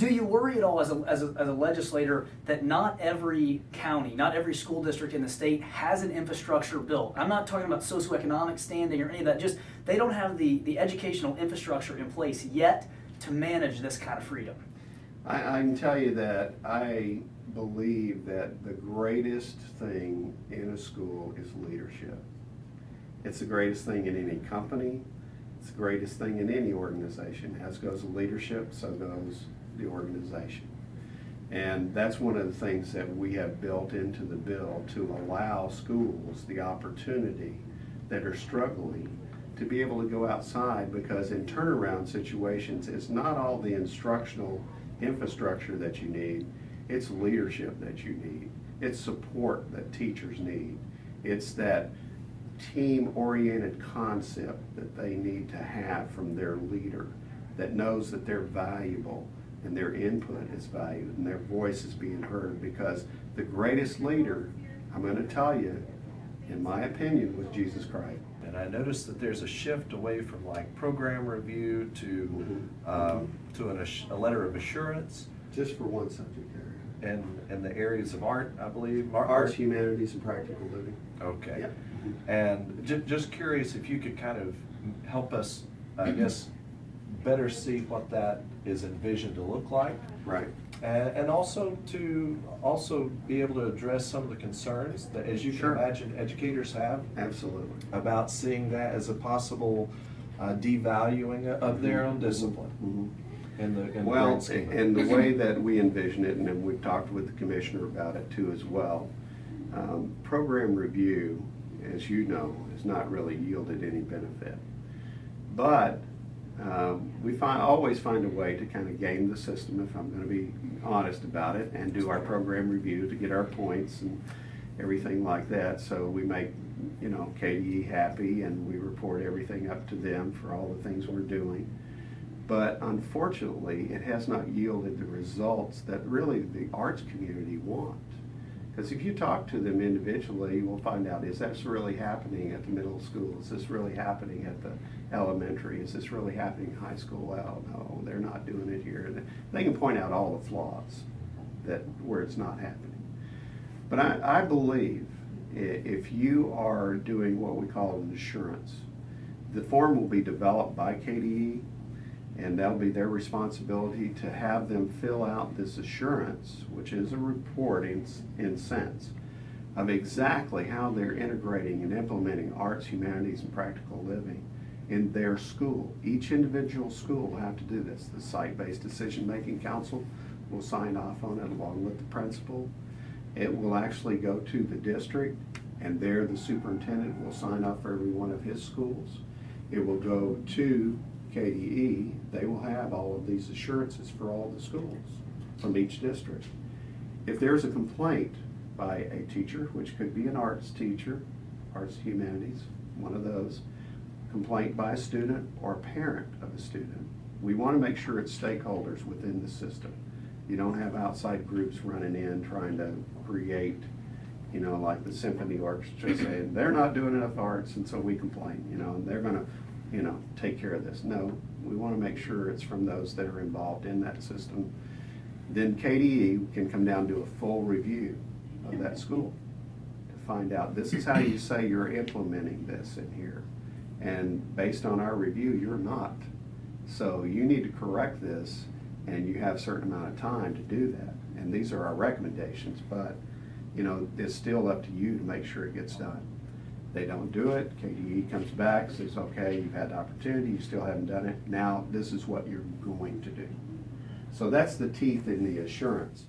Do you worry at all as a legislator that not every county, not every school district in the state has an infrastructure built? I'm not talking about socioeconomic standing or any of that, just they don't have the educational infrastructure in place yet to manage this kind of freedom. I can tell you that I believe that the greatest thing in a school is leadership. It's the greatest thing in any company. It's the greatest thing in any organization. As goes the leadership, so goes the organization. And that's one of the things that we have built into the bill to allow schools the opportunity that are struggling to be able to go outside, because in turnaround situations, it's not all the instructional infrastructure that you need, it's leadership that you need. It's support that teachers need. It's that team-oriented concept that they need to have from their leader that knows that they're valuable and their input is valued and their voice is being heard, because the greatest leader, I'm going to tell you, in my opinion, was Jesus Christ. And I noticed that there's a shift away from like program review to a letter of assurance. Just for one subject area. And the areas of art, I believe. Arts, humanities, and practical living. Okay. Yeah. And just curious if you could kind of help us, I guess, better see what that is envisioned to look like. Right. And also to be able to address some of the concerns that, as you Sure. can imagine, educators have. Absolutely. About seeing that as a possible devaluing of their own discipline. Mm-hmm. In the Well, grand scheme of and the things. way that we envision it, and then we've talked with the commissioner about it too as well, program review, as you know, has not really yielded any benefit. But we always find a way to kind of game the system, if I'm going to be honest about it, and do our program review to get our points and everything like that. So we make, KDE happy, and we report everything up to them for all the things we're doing. But unfortunately, it has not yielded the results that really the arts community want. Because if you talk to them individually, you will find out, is this really happening at the middle school? Is this really happening at the elementary? Is this really happening in high school? Oh, no, they're not doing it here. They can point out all the flaws where it's not happening. But I believe if you are doing what we call an assurance, the form will be developed by KDE, and that'll be their responsibility to have them fill out this assurance, which is a report in sense of exactly how they're integrating and implementing arts, humanities, and practical living in their school. Each individual school will have to do this. The Site-Based Decision-Making Council will sign off on it along with the principal. It will actually go to the district, and there the superintendent will sign off for every one of his schools. It will go to KDE. They will have all of these assurances for all the schools from each district. If there's a complaint by a teacher, which could be an arts teacher, arts humanities, one of those, complaint by a student or a parent of a student, we want to make sure it's stakeholders within the system. You don't have outside groups running in trying to create, like the symphony orchestra saying they're not doing enough arts and so we complain, and they're going to take care of this. No, we want to make sure it's from those that are involved in that system. Then KDE can come down and do a full review of that school to find out, this is how you say you're implementing this in here. And based on our review, you're not. So you need to correct this, and you have a certain amount of time to do that. And these are our recommendations, but it's still up to you to make sure it gets done. They don't do it, KDE comes back, says, okay, you've had the opportunity, you still haven't done it, now this is what you're going to do. So that's the teeth in the assurance.